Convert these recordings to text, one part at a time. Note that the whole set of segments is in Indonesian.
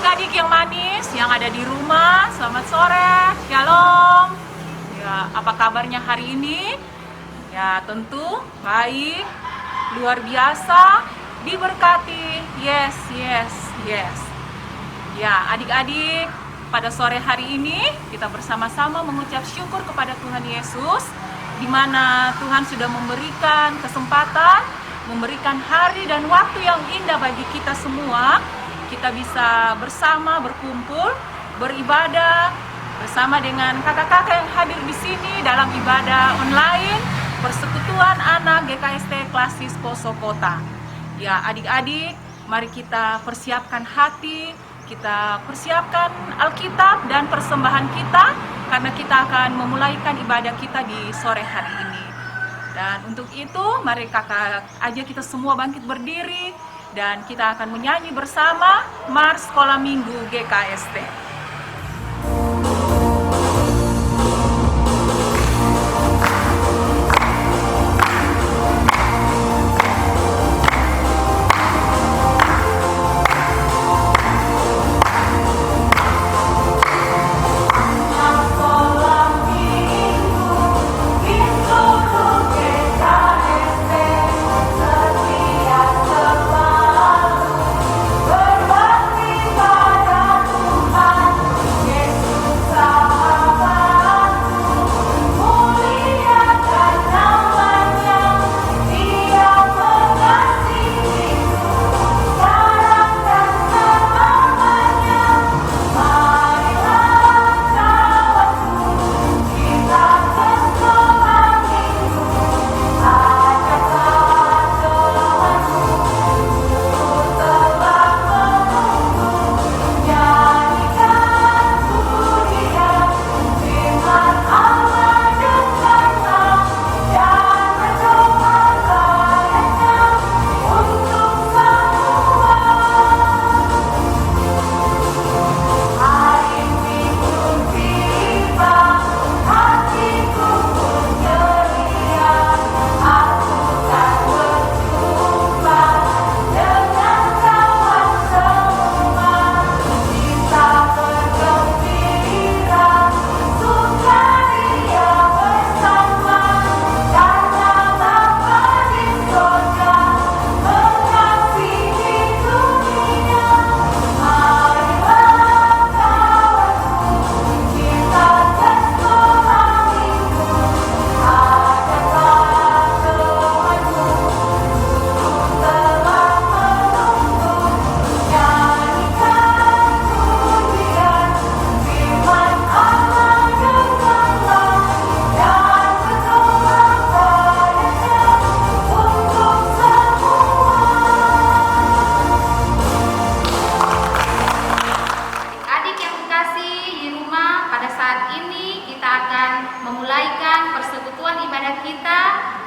adik-adik yang manis yang ada di rumah, selamat sore, shalom. Ya, apa kabarnya hari ini? Ya, tentu baik, luar biasa, diberkati. Yes. Ya, adik-adik, pada sore hari ini kita bersama-sama mengucap syukur kepada Tuhan Yesus, di mana Tuhan sudah memberikan kesempatan, memberikan hari dan waktu yang indah bagi kita semua. Kita bisa bersama berkumpul, beribadah bersama dengan kakak-kakak yang hadir di sini dalam ibadah online Persekutuan Anak GKST Klasis Poso Kota. Ya, adik-adik, mari kita persiapkan hati, kita persiapkan Alkitab dan persembahan kita, karena kita akan memulaikan ibadah kita di sore hari ini. Dan untuk itu, mari kakak aja kita semua bangkit berdiri, dan kita akan menyanyi bersama Mars Sekolah Minggu GKST.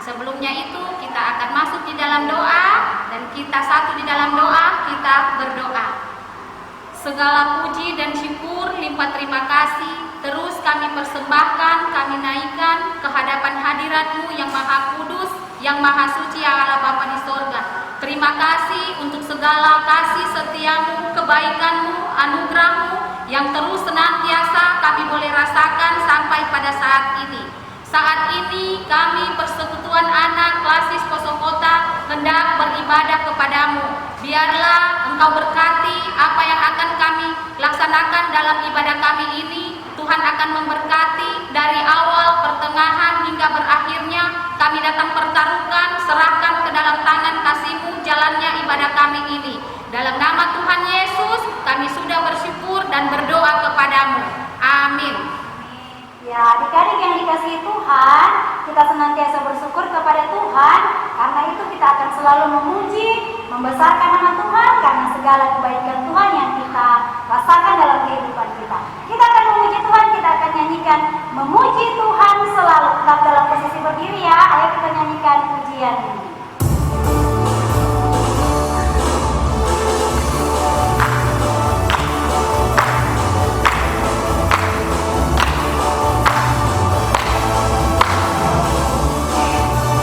Sebelumnya itu kita akan masuk di dalam doa, dan kita satu di dalam doa, kita berdoa. Segala puji dan syukur, limpah terima kasih terus kami persembahkan, kami naikkan ke hadapan hadirat-Mu yang Maha Kudus, yang Maha Suci, ya Allah Bapa di sorga. Terima kasih untuk segala kasih setiamu, kebaikanmu, anugerahmu yang terus senantiasa kami boleh rasakan sampai pada saat ini. Saat ini kami Persekutuan Anak Klasis Poso Kota hendak beribadah kepadamu. Biarlah Engkau berkati apa yang akan kami laksanakan dalam ibadah kami ini. Tuhan akan memberkati dari awal, pertengahan hingga berakhirnya. Kami datang pertaruhkan, serahkan ke dalam tangan kasih-Mu jalannya ibadah kami ini. Dalam nama Tuhan Yesus kami sudah bersyukur dan berdoa kepadamu. Amin. Ya, adik-adik yang dikasihi Tuhan, kita senantiasa bersyukur kepada Tuhan, karena itu kita akan selalu memuji, membesarkan nama Tuhan, karena segala kebaikan Tuhan yang kita rasakan dalam kehidupan kita. Kita akan memuji Tuhan, kita akan nyanyikan memuji Tuhan selalu. Tetap dalam posisi berdiri ya, ayo kita nyanyikan pujian ini.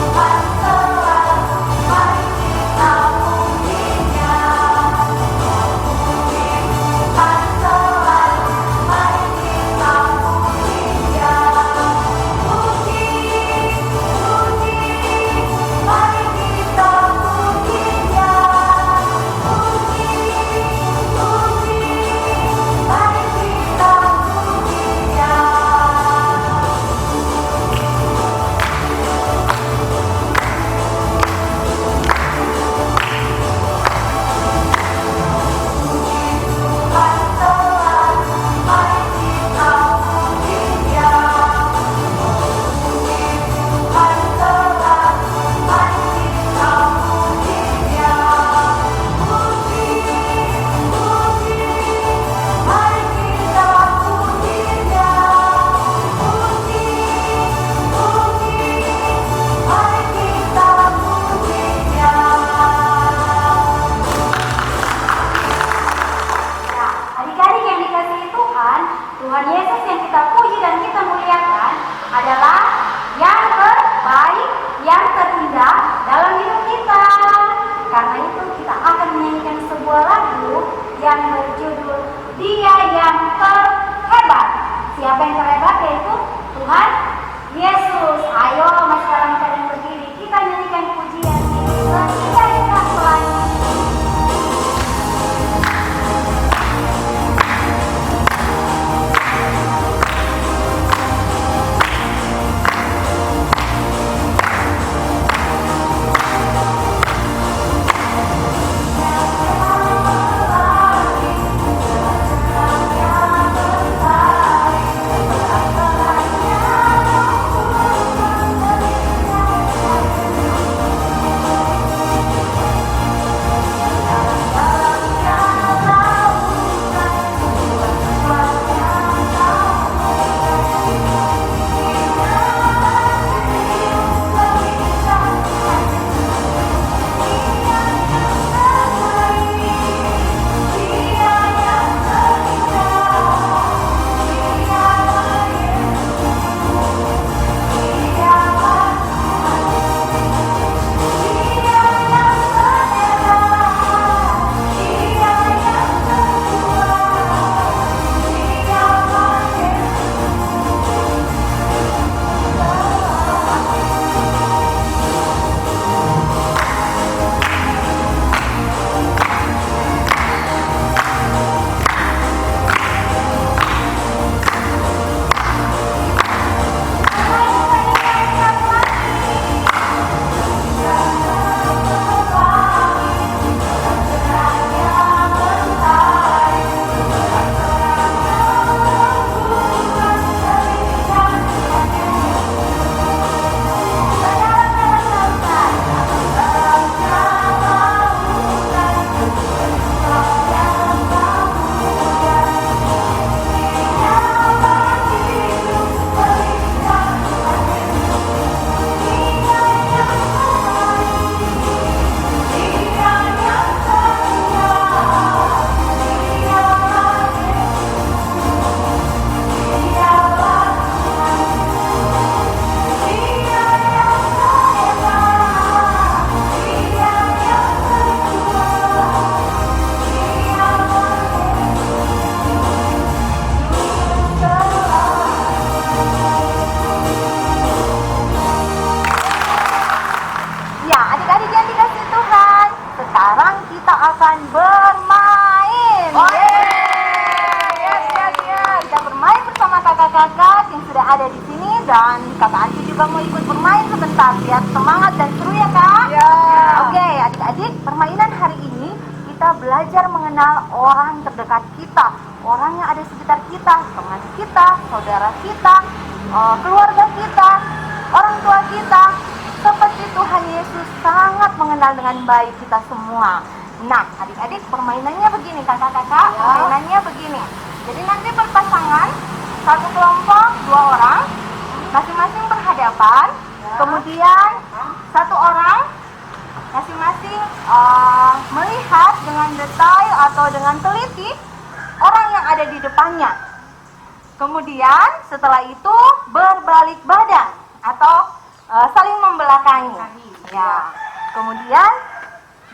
Tuhan selalu, mari kita pujinya. Kakak yang terhebat yaitu Tuhan Yesus. Ayo masih dalam keadaan berdiri, kita nyanyikan pujian ini. Kita akan selanjutnya. ada di sini dan kakak Anti juga mau ikut bermain sebentar biar semangat dan seru ya kak? Ya. Oke adik-adik, permainan hari ini kita belajar mengenal orang terdekat kita, orang yang ada di sekitar kita, teman kita, saudara kita, keluarga kita, orang tua kita. Seperti Tuhan Yesus sangat mengenal dengan baik kita semua. Nah, adik-adik permainannya begini kakak-kakak, permainannya begini. Jadi nanti berpasangan, satu kelompok 2 orang, masing-masing berhadapan. Kemudian satu orang masing-masing melihat dengan detail atau dengan teliti orang yang ada di depannya. Kemudian setelah itu berbalik badan atau saling membelakangi. Ya. Kemudian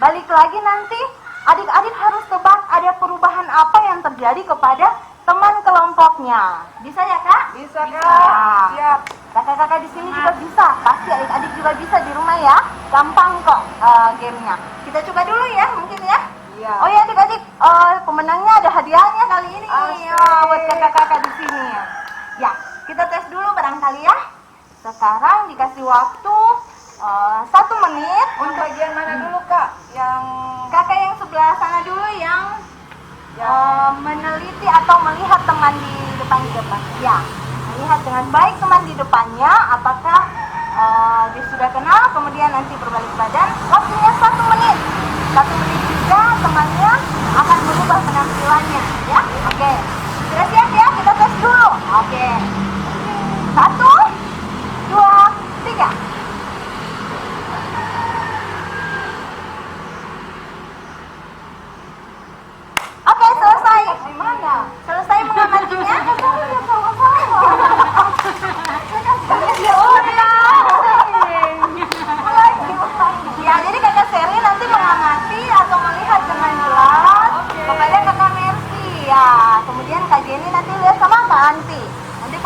balik lagi nanti adik-adik harus tebak ada perubahan apa yang terjadi kepada teman kelompoknya. Bisa ya kak? Bisa kak. Nah, Siap. kakak-kakak di sini juga bisa. Pasti adik-adik juga bisa di rumah ya. Gampang kok gamenya. Kita coba dulu ya mungkin ya. Iya. Oh ya adik-adik, pemenangnya ada hadiahnya kali ini. Asik. Ya, buat kakak-kakak di sini. Ya, kita tes dulu barangkali ya. Sekarang dikasih waktu 1 menit. Untuk bagian mana dulu kak? Yang Kakak yang sebelah sana dulu yang meneliti atau melihat teman di depan. Ya, melihat dengan baik teman di depannya. Apakah dia sudah kenal? Kemudian nanti berbalik badan. Waktunya 1 menit. 1 menit juga temannya akan berubah penampilannya. Ya, oke. Sudah siap ya? Kita tes dulu. Oke. 1, 2, 3. Oke, selesai. gimana? Selesai mengamatinya? Ya, jadi kakak Seri nanti mengamati atau melihat dengan jelas kepada kakak Mercy. Ya, kemudian kak Jenny nanti lihat sama kak Anti. Nanti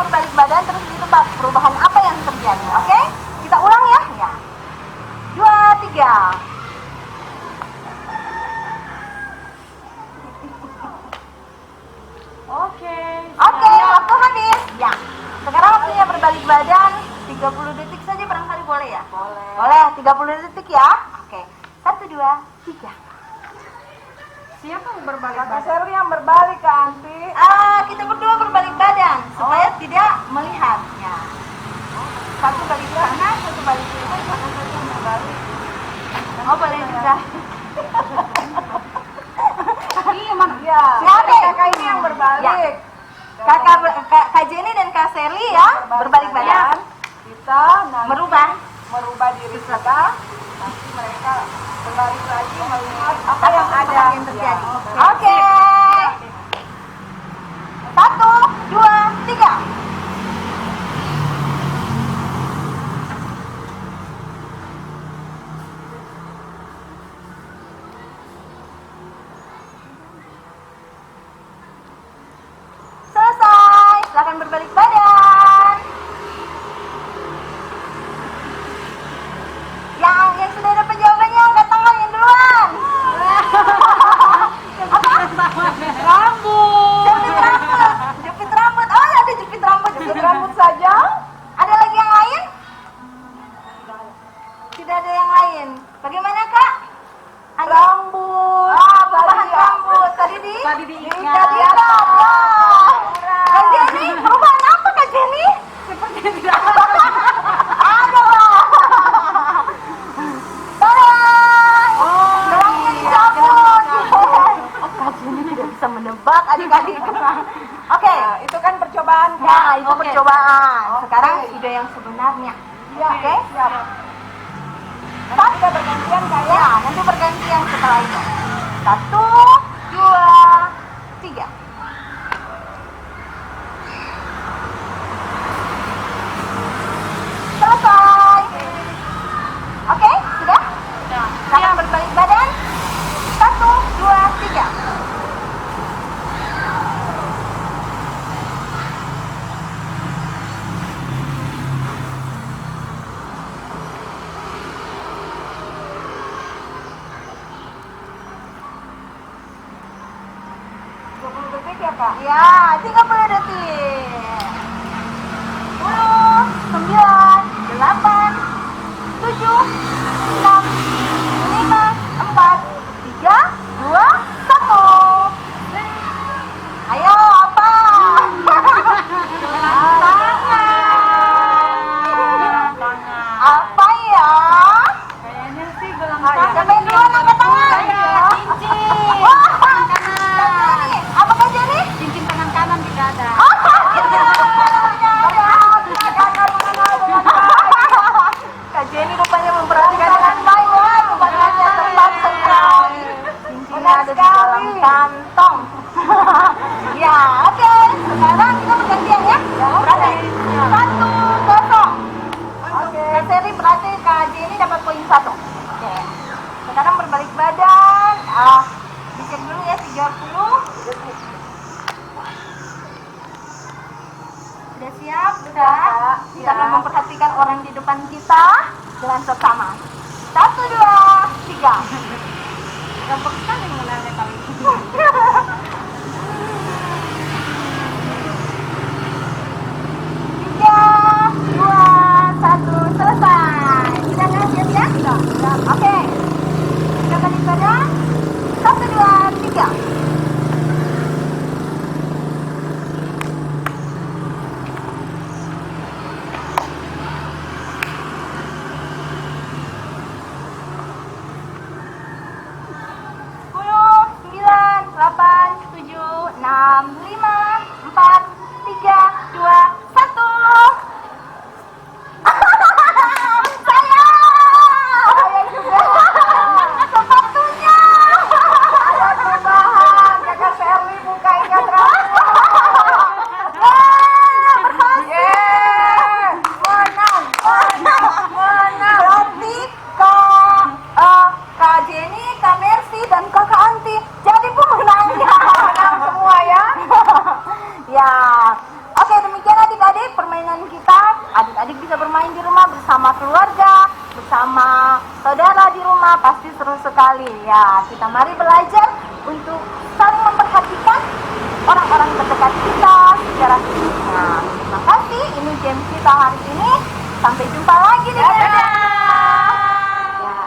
berbalik badan 30 detik saja barangkali boleh ya? Boleh. Boleh, 30 detik ya. Oke. 1, 2, 3. Siapa yang berbalik Kakak badan? Sherly yang berbalik Kak Anti. Kita berdua berbalik badan supaya tidak melihat. Ya. Satu balik ke kanan, satu balik ke kiri, satu yang berbalik. Oh, boleh juga. Iya, mana? Ya. Oke. Kakak ini yang berbalik. Kak Jenny dan Kak Sherly ya berbalik badan. Kita nanti merubah diri kita. Nanti mereka berbalik lagi melihat apa yang ada yang terjadi. Ya. Oke. 1, 2, 3. Selesai. Silakan berbalik badan. Yang sudah dapat jawabannya angkat tangan yang duluan. Apa? Rambut. Jepit rambut. Jepit rambut. Oh, ada jepit rambut. Jepit rambut saja. Ada lagi yang lain? Tidak ada yang lain. Bagaimana, Kak? Rambut. Perubahan rambut. Tadi Tadi diikat. diikat. Kak Jenny, perubahan apa Kak Jenny? Seperti tidak. Aduh. Tolong. Rambutnya dicabut. Kak Jenny tidak bisa menebak adik-adik. Oke. Nah, itu kan percobaan Kak. Nah, itu Oke. percobaan. Sekarang Oke. ide yang sebenarnya. Ya, Oke. siap. Nanti kita bergantian Kak ya. Ya, nanti bergantian setelah itu. 1, 2, 3. Selesai. Oke, sudah? Silakan berbalik badan. 1, 2, 3. Ya Kak. Ya, 30 detik. 10, 9, 8, 7, 6, 5, 4, 3, 2, 1. Ayo, apa? Apa ya? Kayaknya sih gelang Siapa yang duluan angkat tangan? Cincin. Wah, Tangan kanan. apa Kak Jenny? Cincin tangan kanan di dada. Kak Jenny rupanya memperhatikan dengan baik ya, rupanya tepat sekali. Cincinnya ada di dalam kantong. Ya, oke. Sekarang kita bergantian ya. Berarti 1-0. Oke. Kak Sherly berarti Kak Jenny dapat poin 1. Oke. Sekarang berbalik badan. Dicek dulu ya 30 detik. Sudah siap? Sudah. Kita akan memperhatikan orang di depan kita dengan seksama. 1, 2, 3. Gampang sekali mengenalnya kali ini. 3, 2, 1, selesai. Sudah kan siap ya? Sudah. Oke. Kita balik badan. 1, 2, 3. adik-adik bisa bermain di rumah bersama keluarga, bersama saudara di rumah, pasti seru sekali ya. Kita mari belajar untuk saling memperhatikan orang-orang terdekat kita secara fisik. Nah, terima kasih. mengerti. Ini game kita hari ini. Sampai jumpa lagi di Dadah. Ya,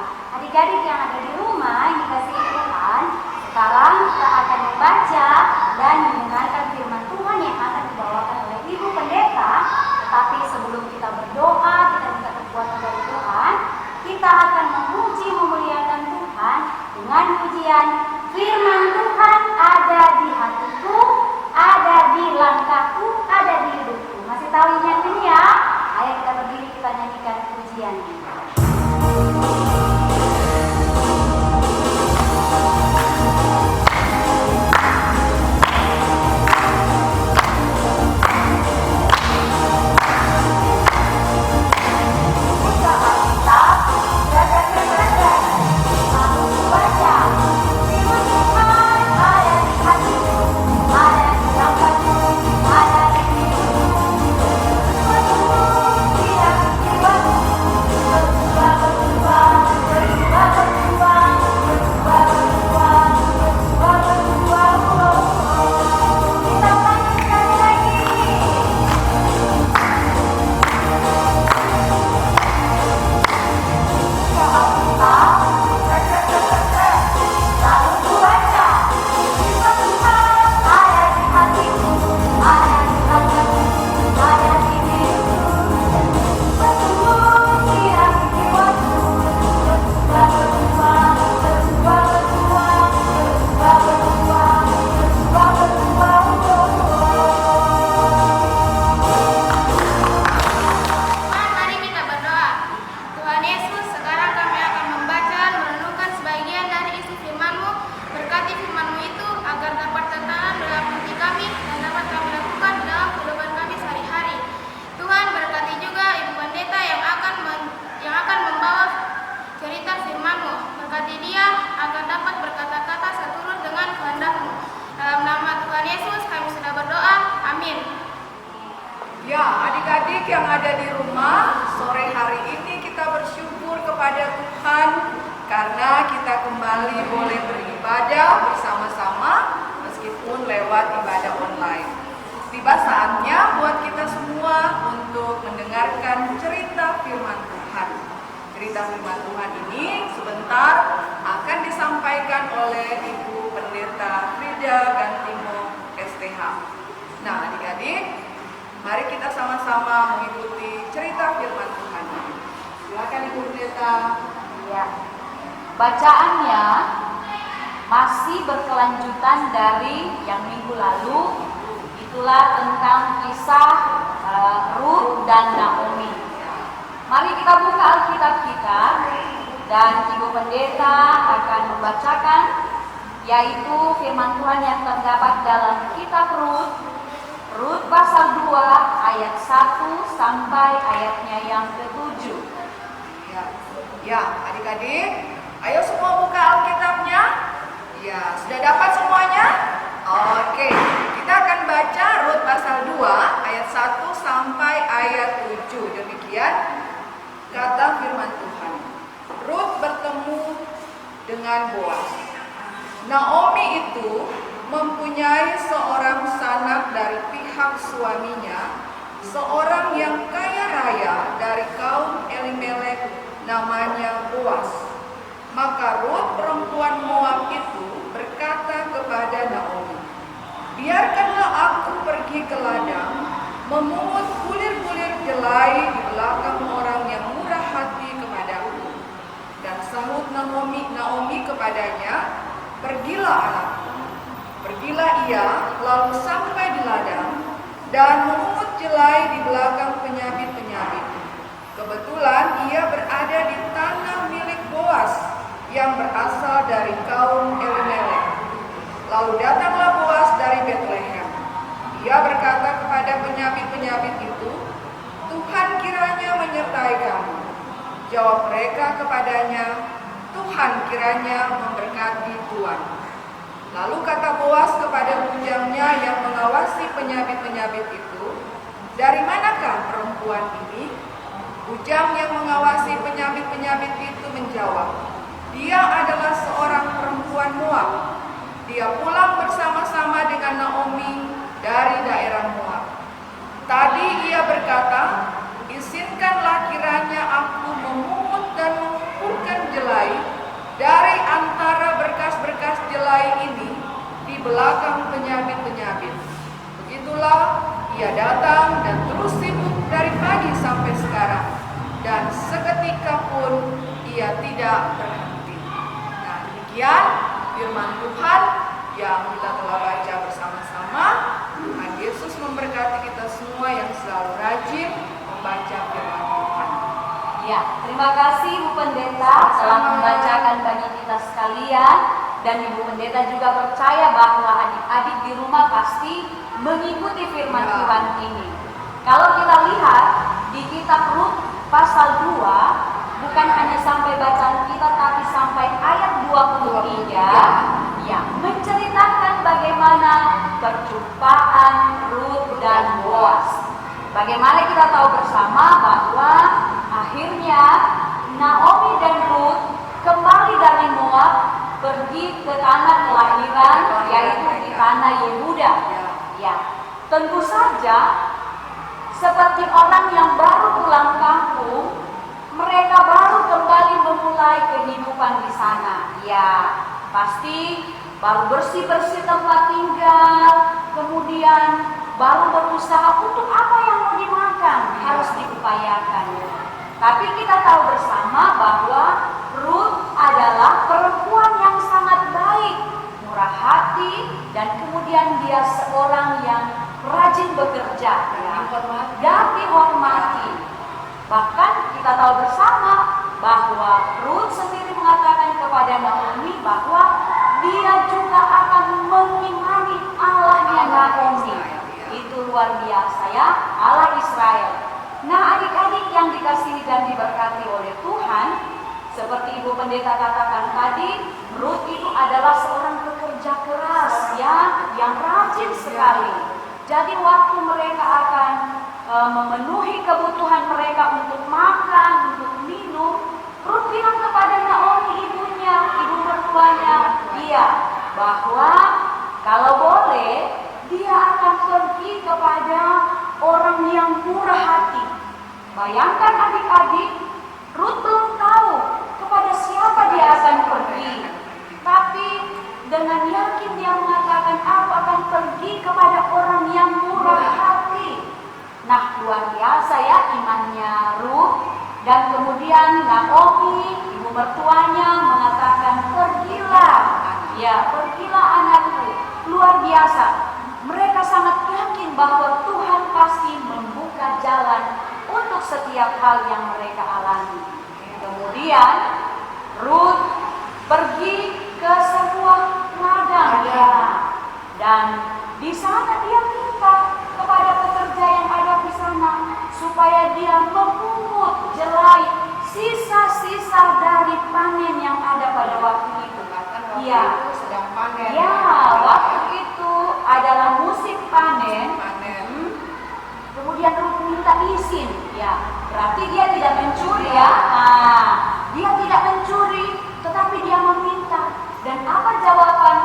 adik-adik yang ada di rumah yang dikasihi Tuhan, sekarang kita akan membaca dan mendengarkan firman Tuhan yang akan dibawakan oleh Ibu Pendeta. Tetapi sebelum kita berdoa, kita minta kekuatan dari Tuhan, kita akan memuji memuliakan Tuhan dengan pujian firman Tuhan ada di hatiku, ada di langkahku, ada di hidupku. Masih tahu nyanyian ya? Ayo kita berdiri, kita nyanyikan pujiannya. Mari kita berdoa. Tuhan Yesus, sekarang kami akan membaca dan merenungkan sebagian dari isi firman-Mu. Berkati firman-Mu itu agar dapat tertanam dalam hati kami dan dapat kami lakukan dalam kehidupan kami sehari-hari. Tuhan, berkati juga Ibu Pendeta yang akan membawa cerita firman-Mu. Berkati dia agar dapat berkata-kata seturut dengan kehendak-Mu. Dalam nama Tuhan Yesus kami sudah berdoa. Amin. Ya, adik-adik yang ada di rumah, sore hari ini kita bersyukur kepada Tuhan karena kita kembali boleh beribadah bersama-sama meskipun lewat ibadah online. Tiba saatnya buat kita semua untuk mendengarkan cerita firman Tuhan. Cerita firman Tuhan ini sebentar akan disampaikan oleh Ibu Pendeta Frida Gantimo STH. Nah, adik-adik, mari kita sama-sama mengikuti cerita firman Tuhan. Silakan Ibu Pendeta. Ya. Bacaannya masih berkelanjutan dari yang minggu lalu. Itulah tentang kisah Ruth dan Naomi. Mari kita buka Alkitab kita dan Ibu Pendeta akan membacakan yaitu firman Tuhan yang terdapat dalam kitab Rut pasal 2 ayat 1 sampai ayatnya yang ke-7. Ya, adik-adik, ayo semua buka Alkitabnya. Ya, sudah dapat semuanya? Oke, kita akan baca Rut pasal 2 ayat 1 sampai ayat 7. Demikian kata firman Tuhan. Rut bertemu dengan Boas. Naomi itu mempunyai seorang sanak dari pihak suaminya, seorang yang kaya raya dari kaum Elimelek, namanya Boas. Maka Rut perempuan Moab itu berkata kepada Naomi, "Biarkanlah aku pergi ke ladang, memungut bulir-bulir jelai di belakang orang yang murah hati kepadaku." Dan sahut Naomi kepadanya, "Pergilah anakku." Pergilah ia, lalu sampai di ladang dan memungut jelai di belakang penyabit-penyabit. Kebetulan ia berada di tanah milik Boas yang berasal dari kaum Elimelek. Lalu datanglah Boas dari Betlehem. Ia berkata kepada penyabit-penyabit itu, "Tuhan kiranya menyertai kamu." Jawab mereka kepadanya, "Tuhan kiranya memberkati tuan." Lalu kata Boas kepada bujangnya yang mengawasi penyabit-penyabit itu, "Dari manakah perempuan ini?" Bujang yang mengawasi penyabit-penyabit itu menjawab, "Dia adalah seorang perempuan Moab. Dia pulang bersama-sama dengan Naomi dari daerah Moab." Tadi ia berkata, izinkanlah kiranya aku memungut dan mengumpulkan jelai dari antara berkas-berkas jelai ini di belakang penyabit-penyabit. Begitulah ia datang dan terus sibuk dari pagi sampai sekarang, dan seketika pun ia tidak berhenti. Nah, demikian firman Tuhan yang kita telah baca bersama-sama. Tuhan Yesus memberkati kita semua yang selalu rajin membaca firman Tuhan. Ya, terima kasih Bu Pendeta telah membacakan bagi kita sekalian, dan Ibu Pendeta juga percaya bahwa adik-adik di rumah pasti mengikuti firman Tuhan ini. Kalau kita lihat di kitab Rut pasal 2, bukan hanya sampai bacaan kita tapi sampai ayat 23, ya, menceritakan bagaimana perjumpaan Rut dan Boaz. Bagaimana kita tahu bersama bahwa akhirnya Naomi dan Rut kembali dari Moab pergi ke tanah kelahiran, yaitu di tanah Yehuda. Ya, tentu saja seperti orang yang baru pulang kampung, mereka baru kembali memulai kehidupan di sana. Ya, pasti baru bersih-bersih tempat tinggal, kemudian baru berusaha untuk apa yang mau dimakan, harus diupayakan. Tapi kita tahu bersama bahwa Rut adalah perempuan yang sangat baik, murah hati, dan kemudian dia seorang yang rajin bekerja dan dihormati. Bahkan kita tahu bersama bahwa Rut sendiri mengatakan kepada Naomi bahwa dia juga akan mengimani Allahnya Naomi. Itu luar biasa ya, Allah Israel. Nah, adik-adik yang dikasihi dan diberkati oleh Tuhan, seperti Ibu Pendeta katakan tadi, Rut itu adalah seorang pekerja keras ya, yang rajin sekali. Jadi waktu mereka akan memenuhi kebutuhan mereka untuk makan, untuk minum, Rut bilang kepada Naomi ibunya, ibu mertuanya, dia bahwa kalau boleh dia akan pergi kepada orang yang murah hati. Bayangkan adik-adik, Rut belum tahu kepada siapa dia akan pergi, tapi dengan yakin dia mengatakan aku akan pergi kepada orang yang murah hati. Nah, luar biasa ya imannya Rut. Dan kemudian Naomi, ibu mertuanya, mengatakan pergilah, ya pergilah anakku. Luar biasa. Mereka sangat yakin bahwa Tuhan pasti membuka jalan untuk setiap hal yang mereka alami. Kemudian Rut pergi ke sebuah ladang, ya, dan di sana dia minta kepada pekerja yang ada di sana supaya dia memungut jelai sisa-sisa dari panen yang ada pada waktu itu. Iya, sedang panen. ya, waktu itu adalah musim panen. Kemudian Rut minta izin, ya, berarti dia tidak mencuri ya. Nah, dia tidak mencuri, tetapi dia meminta. Dan apa jawaban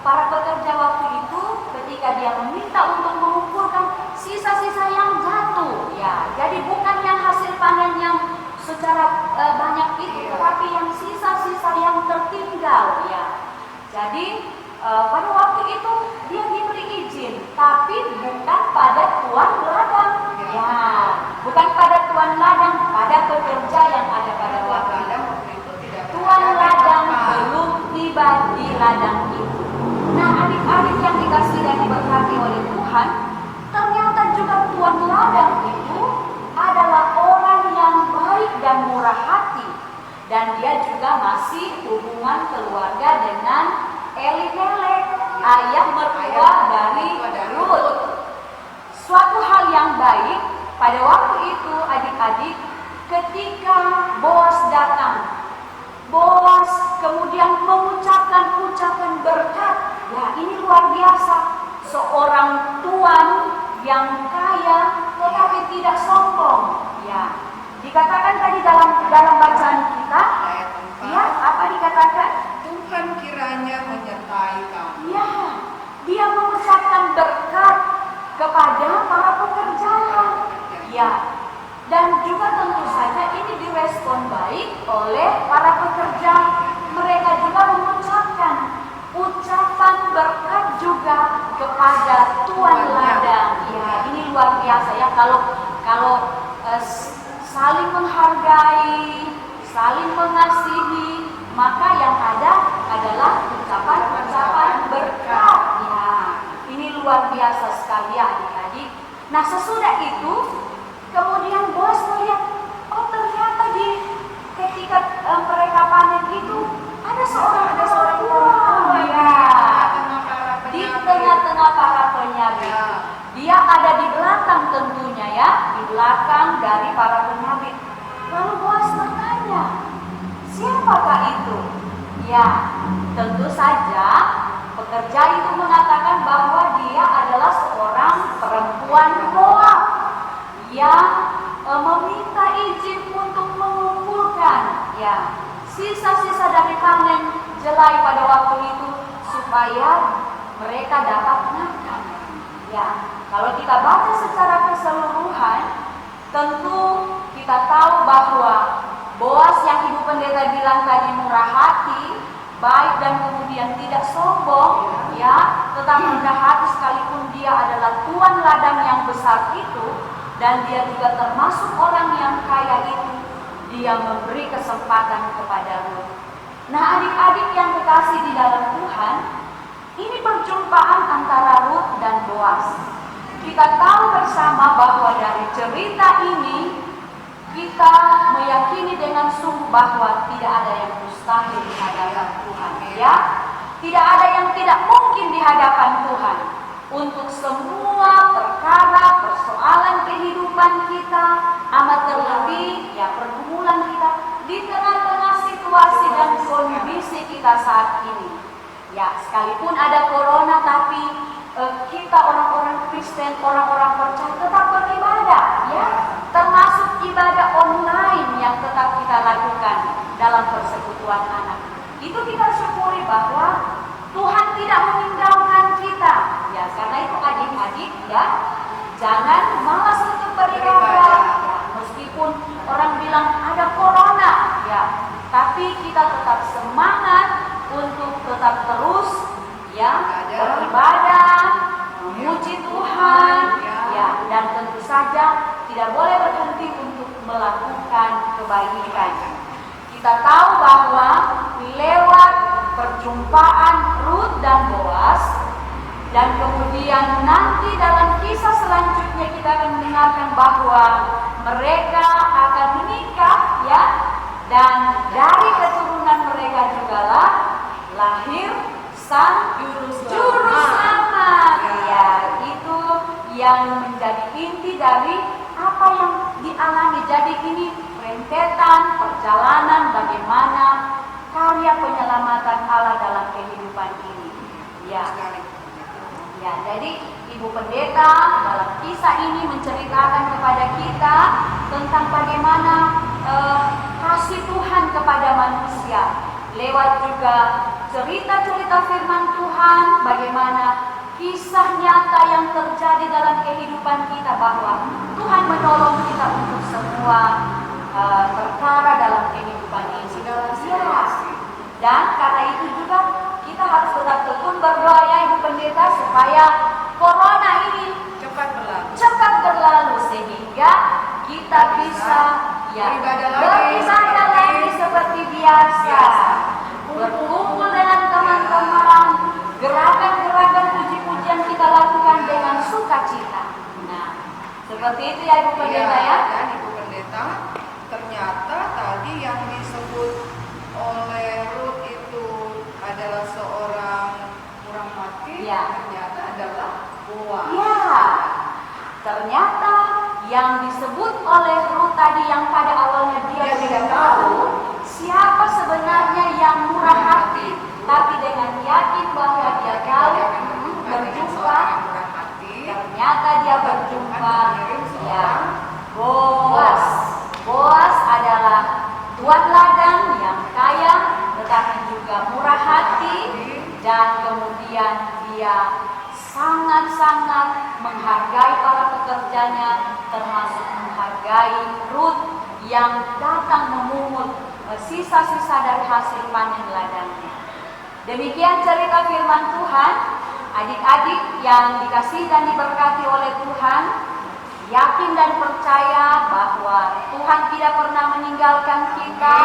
para pekerja waktu itu ketika dia meminta untuk mengumpulkan sisa-sisa yang jatuh? Ya, jadi bukan yang hasil panen yang secara banyak itu, tetapi yang sisa-sisa yang tertinggal. Ya, jadi pada waktu itu dia diberi izin, tapi bukan pada tuan ladang. Ya, bukan pada tuan ladang, pada pekerja yang ada pada waktu itu. Tuan ladang belum tiba di ladang itu. Nah, adik-adik yang dikasihi dan diberkati oleh Tuhan, ternyata juga tuan ladang itu adalah orang yang baik dan murah hati, dan dia juga masih hubungan keluarga dengan Elimelek, ayah mertua dari Rut. Suatu hal yang baik pada waktu itu adik-adik, ketika Boaz datang, Boaz kemudian mengucapkan ucapan berkat. Ya, ini luar biasa. Seorang tuan yang kaya tetapi tidak sombong. Ya, dikatakan tadi dalam bacaan kita, ya, apa dikatakan? Tuhan kiranya menyertai kamu. Ya, dia mengucapkan berkat kepada para pekerjanya. Ya, dan juga tentu saja ini direspon baik oleh para pekerja. Mereka juga mengucapkan ucapan berkat juga kepada tuan ladang. Ya, ini luar biasa ya, kalau saling menghargai, saling mengasihi, maka yang ada adalah ucapan-ucapan berkat. Ya, ini luar biasa sekali ya adik-adik. Nah, sesudah itu kemudian bos melihat, oh ternyata ketika mereka panen itu ada seorang perempuan ya di tengah-tengah para penyabit. Dia ada di belakang tentunya ya, di belakang dari para penyabit. Lalu bos bertanya, siapakah itu? Ya, tentu saja pekerja itu mengatakan bahwa dia adalah seorang perempuan Moab yang meminta izin untuk mengumpulkan ya sisa-sisa dari panen jelai pada waktu itu supaya mereka dapat makan. Ya, kalau kita baca secara keseluruhan, tentu kita tahu bahwa Boas yang Ibu Pendeta bilang tadi murah hati, baik dan kemudian tidak sombong, ya, tetap rendah hati sekalipun dia adalah tuan ladang yang besar itu, dan dia juga termasuk orang yang kaya itu. Dia memberi kesempatan kepada Rut. Nah, adik-adik yang kekasih di dalam Tuhan, ini perjumpaan antara Rut dan Boas. Kita tahu bersama bahwa dari cerita ini kita meyakini dengan sungguh bahwa tidak ada yang mustahil di hadapan Tuhan, ya. Tidak ada yang tidak mungkin di hadapan Tuhan. Untuk semua perkara, persoalan kehidupan kita, amat terlebih ya pergumulan kita di tengah-tengah situasi dan kondisi kita saat ini. Ya, sekalipun ada corona, tapi kita orang-orang Kristen, orang-orang percaya tetap beribadah, ya. Termasuk ibadah online yang tetap kita lakukan dalam persekutuan anak. Itu kita syukuri bahwa Tuhan tidak meninggalkan kita. Ya, karena itu adik-adik ya, jangan malas untuk beribadah. Ya, meskipun orang bilang ada corona, ya, tapi kita tetap semangat untuk tetap terus ya beribadah, memuji Tuhan, ya, dan tentu saja tidak boleh berhenti untuk melakukan kebaikan. Kita tahu bahwa lewat perjumpaan Rut dan Boas, dan kemudian nanti dalam kisah selanjutnya kita akan mendengarkan bahwa mereka akan menikah, ya, dan dari keturunan mereka jugalah lahir sang juru selamat. Ya, itu yang menjadi inti dari apa yang dialami. Jadi ini rentetan perjalanan bagaimana karya penyelamatan Allah dalam kehidupan ini. Ya, ya, jadi Ibu Pendeta dalam kisah ini menceritakan kepada kita tentang bagaimana kasih Tuhan kepada manusia. Lewat juga cerita-cerita firman Tuhan, bagaimana kisah nyata yang terjadi dalam kehidupan kita, bahwa Tuhan menolong kita untuk semua perkara dalam kehidupan ini. Ya. Dan karena itu juga kita harus tetap tekun berdoa ya Ibu Pendeta, supaya corona ini cepat berlalu sehingga kita bisa beribadah lagi seperti biasa, berkumpul dengan teman-teman, gerakan-gerakan puji-pujian kita lakukan dengan sukacita. Nah, seperti itu ya Ibu Pendeta ya. Dan Ibu Pendeta, ternyata tadi yang disebut oleh Rut itu adalah seorang kurang mati, ternyata adalah Boas. Ya, ternyata yang disebut oleh Rut tadi yang pada awalnya dia tidak tahu siapa sebenarnya yang murah hati, tapi dengan yakin bahwa dia tahu berjumpa, ternyata dia berjumpa ya Boas. Boas adalah tuan ladang yang kaya tetapi juga murah hati, dan kemudian dia sangat-sangat menghargai para pekerjanya, termasuk menghargai Rut yang datang memungut sisa-sisa dari hasil panen ladangnya. Demikian cerita firman Tuhan. Adik-adik yang dikasihi dan diberkati oleh Tuhan, yakin dan percaya bahwa Tuhan tidak pernah meninggalkan kita,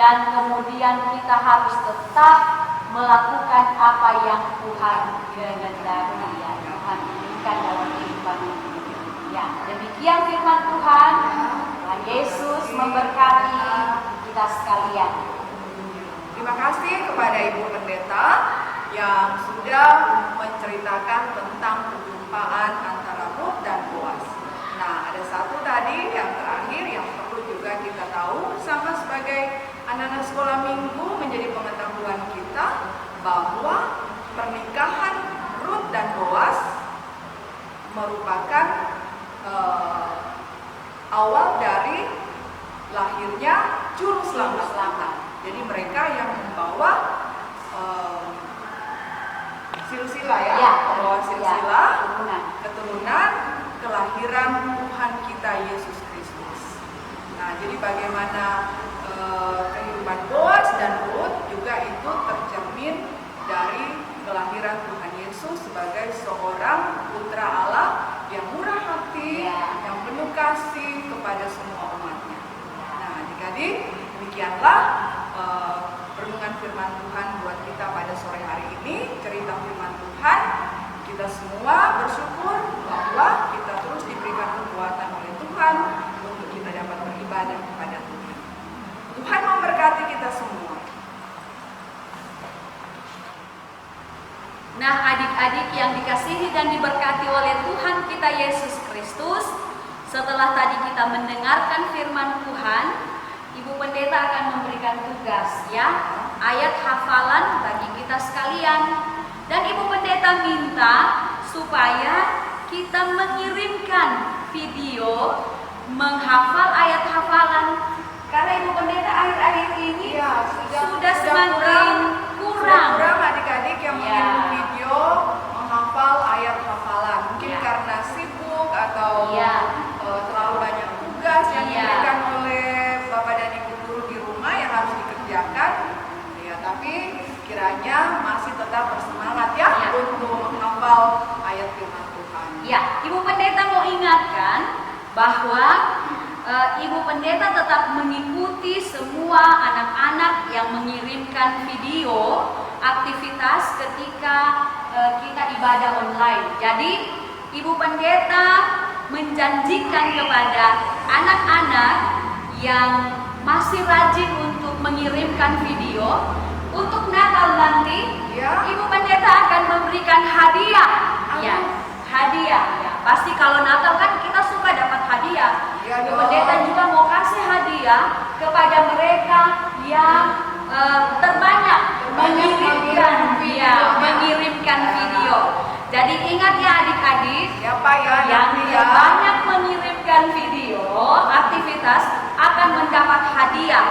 dan kemudian kita harus tetap melakukan apa yang Tuhan kehendaki, ya, Tuhan inginkan dalam kehidupan ini. Ya, demikian firman Tuhan. Tuhan Yesus memberkati kita sekalian. Terima kasih kepada Ibu Pendeta yang sudah menceritakan tentang perjumpaan antara Rut dan Boaz. Nah, ada satu tadi yang terakhir yang perlu juga kita tahu sama sebagai anak-anak sekolah minggu, menjadi pengetahuan kita bahwa pernikahan Rut dan Boaz merupakan awal dari lahirnya juru selamat. Jadi mereka yang membawa silsilah, membawa silsilah keturunan kelahiran Tuhan kita Yesus Kristus. Nah, jadi bagaimana kehidupan Boaz dan Rut juga itu tercermin dari kelahiran Tuhan Yesus sebagai seorang putra Allah yang murah hati, yang penuh kasih kepada semua umatnya. Nah, adik-adik, demikianlah renungan firman Tuhan buat kita pada sore hari ini, cerita firman Tuhan. Kita semua bersyukur bahwa kita terus diberikan kekuatan oleh Tuhan untuk kita dapat beribadah kepada Tuhan. Tuhan memberkati kita semua. Nah, adik-adik yang dikasihi dan diberkati oleh Tuhan kita Yesus Kristus, setelah tadi kita mendengarkan firman Tuhan, Ibu Pendeta akan memberikan tugas, ya, ayat hafalan bagi kita sekalian. Dan Ibu Pendeta minta supaya kita mengirimkan video menghafal ayat hafalan. Karena Ibu Pendeta akhir-akhir ini sudah semakin kurang. Adik-adik yang mengirim video menghafal ayat hafalan. Mungkin karena sibuk atau terlalu banyak tugas yang diberikan oleh Bapak dan Ibu guru di rumah yang harus dikerjakan. Ya, tapi kiranya masih tetap bersemangat untuk menghafal ayat firman Tuhan. Ya, Ibu Pendeta mau ingatkan bahwa Ibu Pendeta tetap mengikuti semua anak-anak yang mengirimkan video aktivitas ketika kita ibadah online. Jadi, Ibu Pendeta menjanjikan kepada anak-anak yang masih rajin untuk mengirimkan video, untuk Natal nanti, Ibu Pendeta akan memberikan hadiah. Ya, hadiah. Ya, pasti kalau Natal kan kita suka dapat hadiah. Ibu Pendeta juga mau kasih hadiah kepada mereka yang terbanyak mengirimkan video. Jadi ingat ya adik-adik, yang terbanyak mengirimkan video aktivitas akan mendapat hadiah.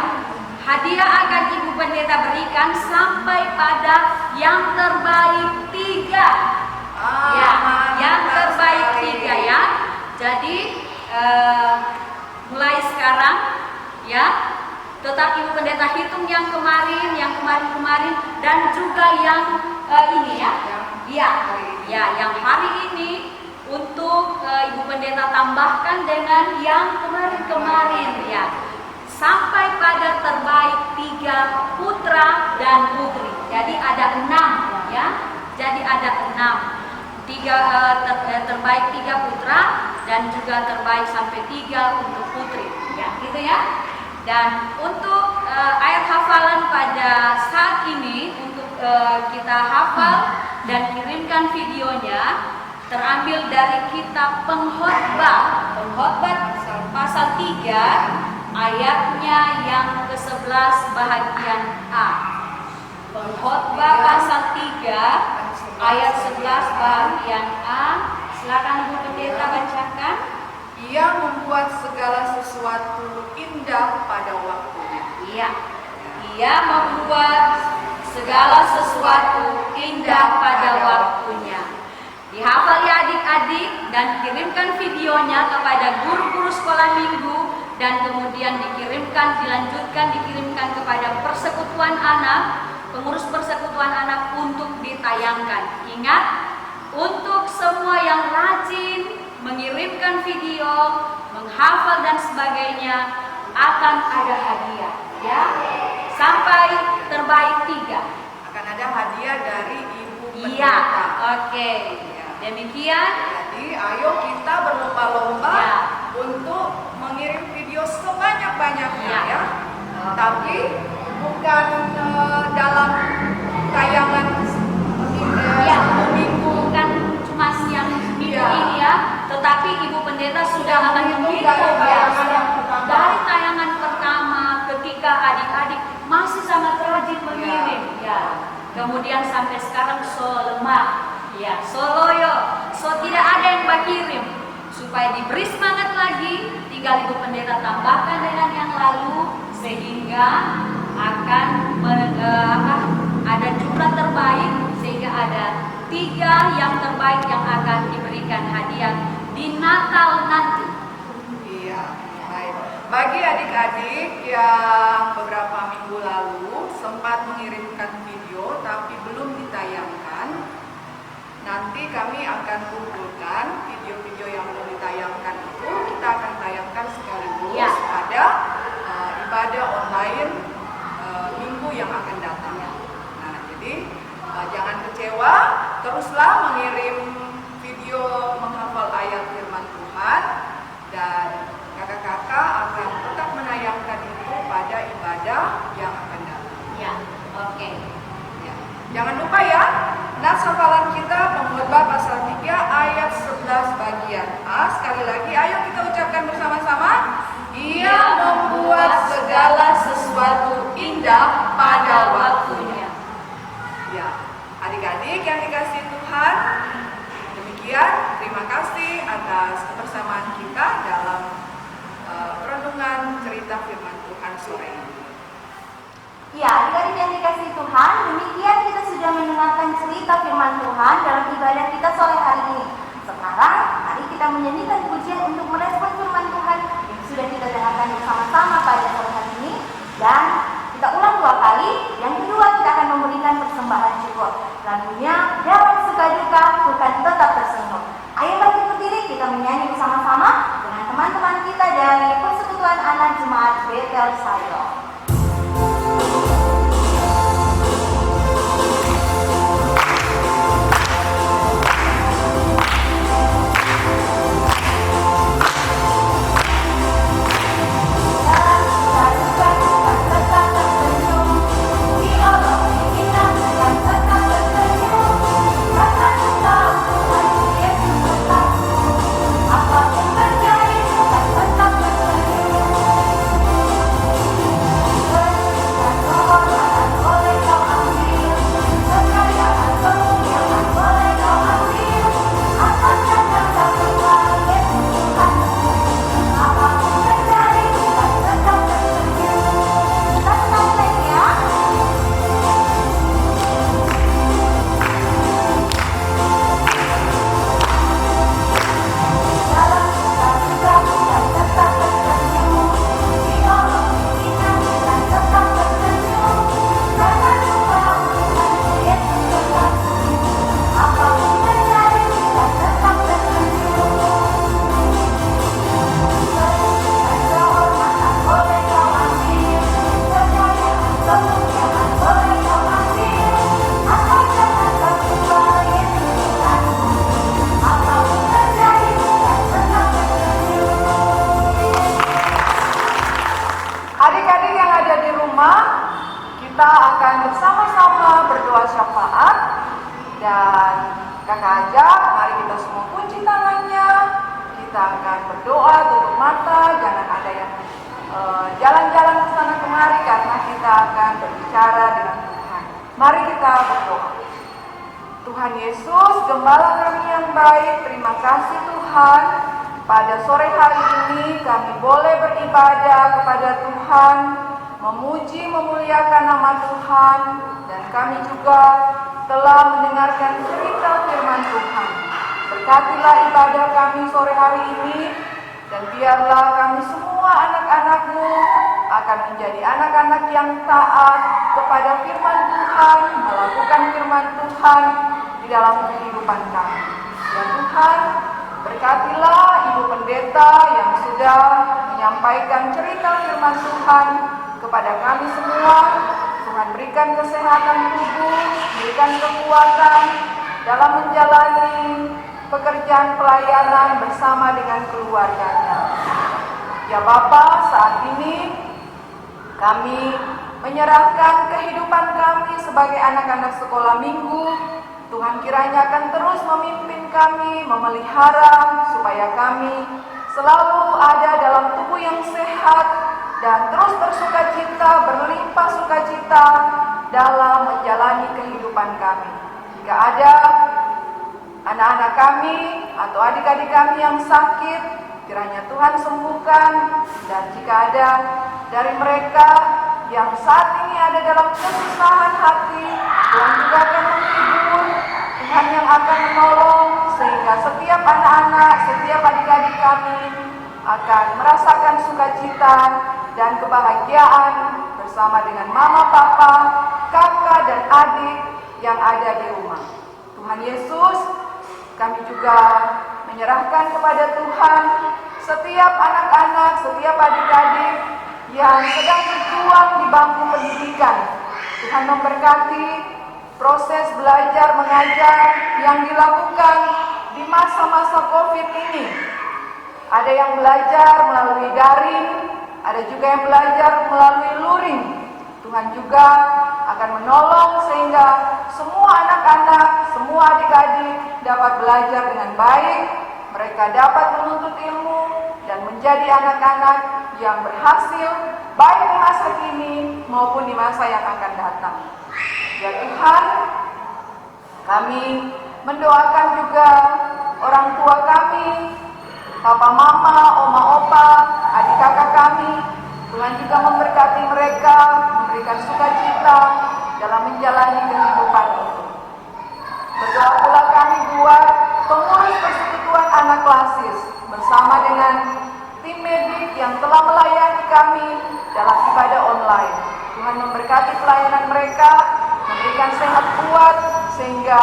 Hadiah akan Ibu Pendeta berikan sampai pada yang terbaik 3. Yang terbaik 3 ya. Jadi mulai sekarang ya, tetap Ibu Pendeta hitung yang kemarin dan juga yang ini ya. Yang hari ini untuk Ibu Pendeta tambahkan dengan yang kemarin ya. Sampai pada terbaik 3 putra dan putri. Jadi ada 6 ya. Jadi ada 6. Terbaik 3 putra dan juga terbaik sampai 3 untuk putri. Ya, gitu ya. Dan untuk ayat hafalan pada saat ini untuk kita hafal dan kirimkan videonya terambil dari kitab Pengkhotbah. Pengkhotbah pasal 3 ayatnya yang ke-11 bahagian A. Pengkhotbah pasal 3 ayat 11 bahagian A. Silakan Ibu Pendeta bacakan. Ia membuat segala sesuatu indah pada waktunya. Iya. Ia membuat segala sesuatu indah pada waktunya. dan kirimkan videonya kepada guru-guru sekolah minggu, dan kemudian dikirimkan kepada persekutuan anak, pengurus persekutuan anak untuk ditayangkan. Ingat, untuk semua yang rajin mengirimkan video, menghafal dan sebagainya, akan ada hadiah, ya. Sampai terbaik 3. Akan ada hadiah dari Ibu Iya, Pendeta. oke. Demikian. Jadi ayo kita berlomba-lomba Ya. untuk mengirim video sebanyak-banyaknya, Ya. ya. Tapi bukan dalam tayangan Ya, satu minggu. bukan cuma siang minggu Iya. ini ya, tetapi Ibu Pendeta sudah akan menghitung menghitung dari ya, tayangan yang pertama. dari tayangan pertama ketika adik-adik masih sangat rajin mengirim, ya. Kemudian sampai sekarang lemah, ya, loyo, tidak ada yang kirim. Supaya diberi semangat lagi, tinggal Ibu Pendeta tambahkan dengan yang lalu sehingga akan ada jumlah terbaik, sehingga ada 3 yang terbaik yang akan diberikan hadiah di Natal nanti. Iya, baik. Bagi adik-adik yang beberapa minggu lalu sempat mengirimkan video tapi belum ditayangkan, nanti kami akan kumpulkan video-video yang belum ditayangkan itu, kita akan tayangkan sekaligus Ya. pada ibadah online minggu yang akan datang. Nah, jadi jangan kecewa, teruslah mengirim video menghafal ayat firman Tuhan, dan kakak-kakak akan tetap menayangkan itu pada ibadah yang akan datang. Ya, oke. Ya. Jangan lupa ya, nats hafalan kita Pengkhotbah pasal 3 ayat 11 bagian A. Sekali lagi, ayo kita ucapkan bersama-sama. Ia membuat segala sesuatu indah pada waktunya. Ya, adik-adik yang dikasihi Tuhan, demikian terima kasih atas kebersamaan kita dalam renungan cerita firman Tuhan sore ini. Ya, adik-adik yang dikasihi Tuhan, demikian kita sudah mendengarkan cerita firman Tuhan dalam ibadah kita sore hari ini. Sekarang, mari kita menyanyikan pujian untuk merespon firman Tuhan yang sudah kita dengarkan bersama-sama pada sore hari ini. Dan kita ulang 2 kali. Yang kedua, kita akan memberikan persembahan syukur. Lagunya, dalam suka duka, Tuhan tetap tersenyum. Ayo bangkit berdiri, kita menyanyi bersama-sama dengan teman-teman kita dari Persekutuan Anak Jemaat Betel Sayo. Apapun terjadi, Tuhan tetap kita akan bersama-sama berdoa syafaat. Dan kakak ajak, mari kita semua kunci tangannya. Kita akan berdoa, tutup mata, jangan ada yang jalan-jalan ke sana kemari karena kita akan berbicara dengan Tuhan. Mari kita berdoa. Tuhan Yesus, Gembala kami yang baik, terima kasih Tuhan. Pada sore hari ini kami boleh beribadah kepada Tuhan, memuji, memuliakan nama Tuhan, dan kami juga telah mendengarkan cerita firman Tuhan. Berkatilah ibadah kami sore hari ini, dan biarlah kami semua anak-anak-Mu akan menjadi anak-anak yang taat kepada firman Tuhan, melakukan firman Tuhan di dalam kehidupan kami. Ya Tuhan, berkatilah Ibu Pendeta yang sudah menyampaikan cerita firman Tuhan kepada kami semua. Tuhan berikan kesehatan tubuh, berikan kekuatan dalam menjalani pekerjaan pelayanan bersama dengan keluarganya. Ya Bapa, saat ini kami menyerahkan kehidupan kami sebagai anak-anak sekolah minggu. Tuhan kiranya akan terus memimpin kami, memelihara supaya kami selalu ada dalam tubuh yang sehat dan terus bersukacita, berlimpah sukacita dalam menjalani kehidupan kami. Jika ada anak-anak kami atau adik-adik kami yang sakit, kiranya Tuhan sembuhkan. Dan jika ada dari mereka yang saat ini ada dalam kesusahan hati, Tuhan juga akan menghibur, Tuhan yang akan menolong, sehingga setiap anak-anak, setiap adik-adik kami akan merasakan sukacita dan kebahagiaan bersama dengan mama, papa, kakak, dan adik yang ada di rumah. Tuhan Yesus, kami juga menyerahkan kepada Tuhan setiap anak-anak, setiap adik-adik yang sedang berjuang di bangku pendidikan. Tuhan memberkati proses belajar mengajar yang dilakukan di masa-masa COVID ini. Ada yang belajar melalui daring, ada juga yang belajar melalui luring. Tuhan juga akan menolong sehingga semua anak-anak, semua adik-adik dapat belajar dengan baik. Mereka dapat menuntut ilmu dan menjadi anak-anak yang berhasil baik di masa kini maupun di masa yang akan datang. Ya Tuhan, kami mendoakan juga orang tua kami, papa mama, oma opa, adik kakak kami. Tuhan juga memberkati mereka, memberikan sukacita dalam menjalani kehidupan itu. Berdoa pula kami buat pengurus Persekutuan Anak Klasis bersama dengan tim medik yang telah melayani kami dalam ibadah online. Tuhan memberkati pelayanan mereka, memberikan sehat kuat sehingga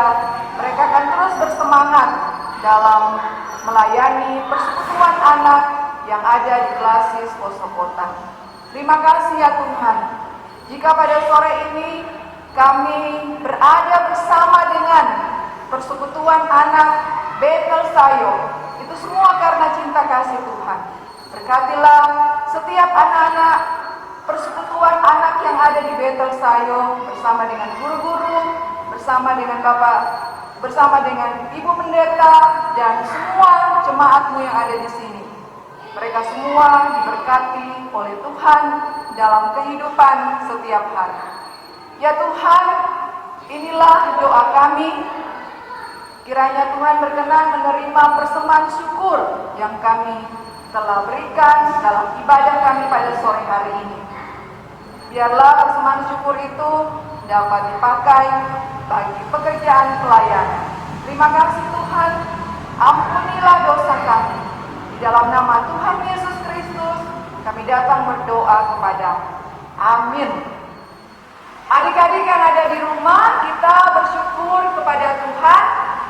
mereka akan terus bersemangat dalam melayani persekutuan anak yang ada di Klasis Poso Kota. Terima kasih ya Tuhan, jika pada sore ini kami berada bersama dengan persekutuan anak Betel Sayo, itu semua karena cinta kasih Tuhan. Berkatilah setiap anak-anak persekutuan anak yang ada di Betel Sayo bersama dengan guru-guru, bersama dengan Bapak, bersama dengan Ibu Pendeta dan semua jemaatmu yang ada di sini. Mereka semua diberkati oleh Tuhan dalam kehidupan setiap hari. Ya Tuhan, inilah doa kami. Kiranya Tuhan berkenan menerima persembahan syukur yang kami telah berikan dalam ibadah kami pada sore hari ini. Biarlah persembahan syukur itu dapat dipakai bagi pekerjaan pelayanan. Terima kasih Tuhan, ampunilah dosa kami. Di dalam nama Tuhan Yesus Kristus, kami datang berdoa kepada-Mu. Amin. Adik-adik yang ada di rumah, kita bersyukur kepada Tuhan.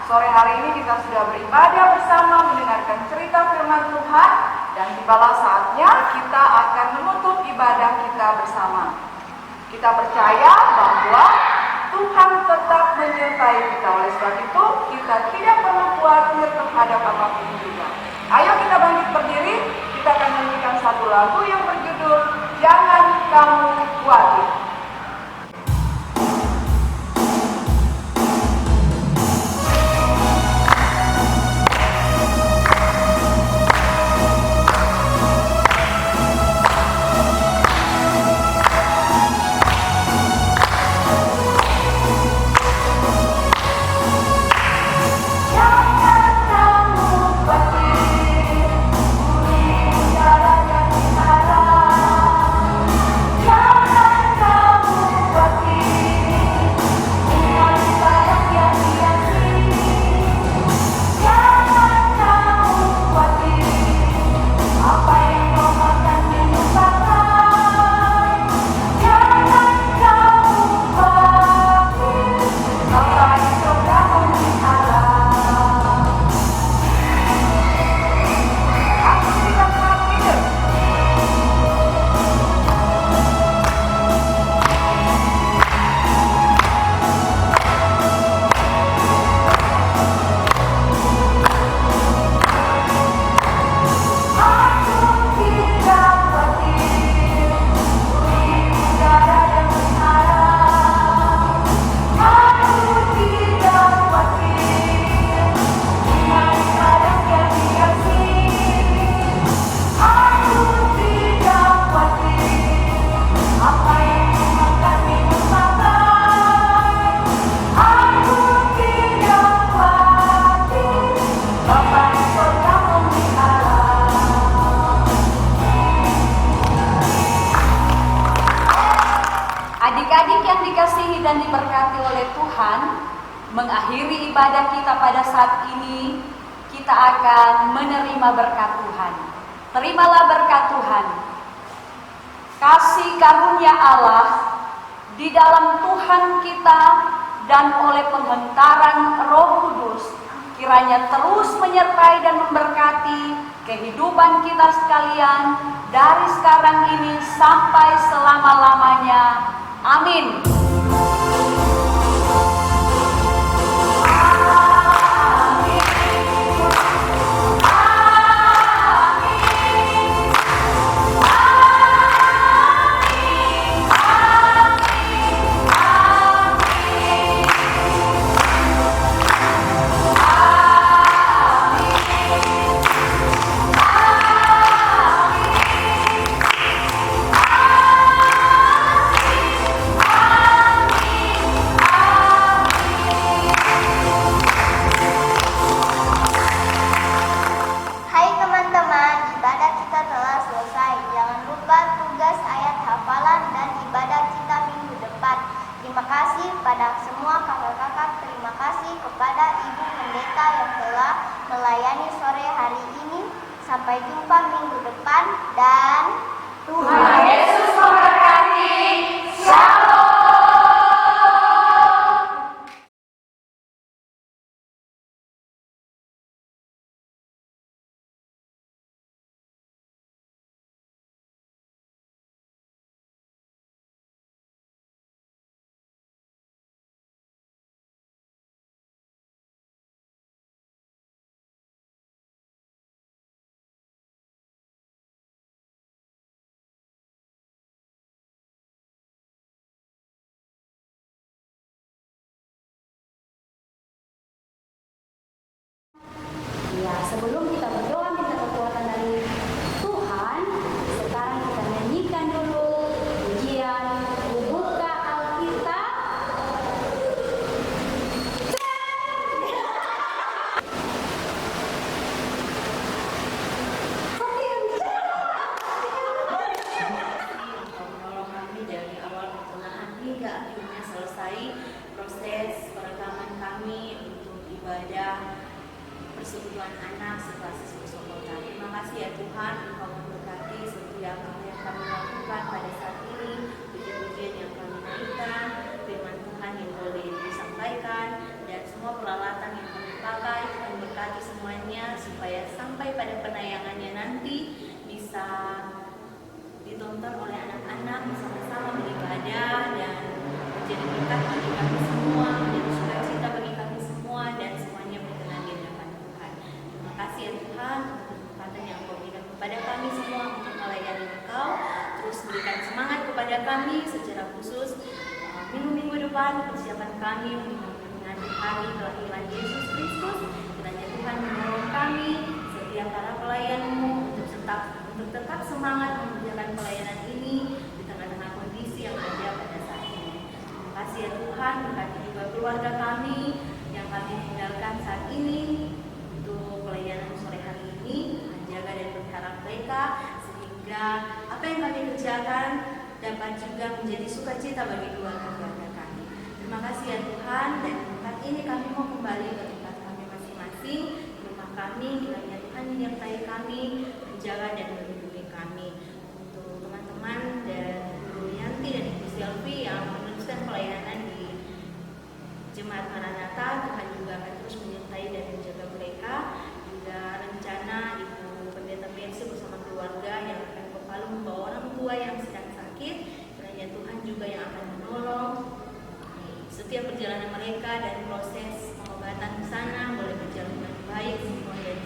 Sore hari ini kita sudah beribadah bersama, mendengarkan cerita firman Tuhan, dan tibalah saatnya kita akan menutup ibadah kita bersama. Kita percaya bahwa Tuhan tetap menyertai kita. Oleh sebab itu, kita tidak perlu khawatir terhadap apapun juga. Ayo kita bangkit berdiri, kita akan menyanyikan satu lagu yang berjudul Jangan Kamu Khawatir. Jangan mengakhiri ibadah kita pada saat ini, kita akan menerima berkat Tuhan. Terimalah berkat Tuhan. Kasih karunia Allah di dalam Tuhan kita dan oleh penghentaran Roh Kudus kiranya terus menyertai dan memberkati kehidupan kita sekalian dari sekarang ini sampai selama-lamanya. Amin. Hai teman-teman, ibadah kita telah selesai. Jangan lupa tugas ayat hafalan dan ibadah kita minggu depan. Terima kasih pada semua kakak-kakak. Terima kasih kepada Ibu Pendeta yang telah melayani sore hari ini. Sampai jumpa minggu depan dan Tuhan Yesus memberkati. Shalom. Ya, sebelum kita berdoa minta kekuatan dari Tuhan, sekarang kita nyanyikan dulu pujian Buka Alkitab. Menolong kami dari awal pertengahan hingga akhirnya selesai proses perekaman kami untuk ibadah persekutuan anak serta siswa kota. Terima kasih ya Tuhan, Engkau memberkati setiap apa yang kami lakukan pada saat ini, pujian-pujian yang kami naikkan, firman Tuhan yang boleh disampaikan, dan semua peralatan yang kami pakai. Tuhan berkati semuanya supaya sampai pada penayangannya nanti bisa ditonton oleh anak-anak bersama-sama beribadah dan menjadi berkat bagi kami semua, menjadi sukacita bagi kami semua, dan semuanya berkenan di hadapan Tuhan. Terima kasih ya Tuhan untuk kesempatan yang Kau berikan kepada kami semua untuk melayani Engkau. Terus berikan semangat kepada kami secara khusus minggu-minggu depan persiapan kami untuk memperingati hari kelahiran Yesus Kristus. Kiranya Tuhan menolong kami setiap para pelayan-Mu untuk tetap semangat mengerjakan pelayanan ini di tengah-tengah kondisi yang ada pada saat ini. Terima kasih ya Tuhan, berkati juga keluarga kami yang kami tinggalkan saat ini untuk pelayanan sore hari ini, menjaga dan pelihara mereka sehingga apa yang kami kerjakan dapat juga menjadi sukacita bagi keluarga-keluarga kami. Terima kasih ya Tuhan, dan saat ini kami mau kembali ke tempat kami masing-masing, rumah kami. Kiranya Tuhan menyertai kami, menjaga dan melindungi kami. Untuk teman-teman dan Ibu Yanti dan Ibu Selvi yang meneruskan pelayanan di Jemaat Maranatha, Tuhan juga akan terus menyertai dan menjaga mereka. Juga rencana Ibu Pendeta Mercy bersama keluarga yang akan ke Palu membawa orang tua yang sedang sakit, kiranya Tuhan juga yang akan menolong setiap perjalanan mereka dan proses pengobatan di sana boleh berjalan dengan baik semua, dan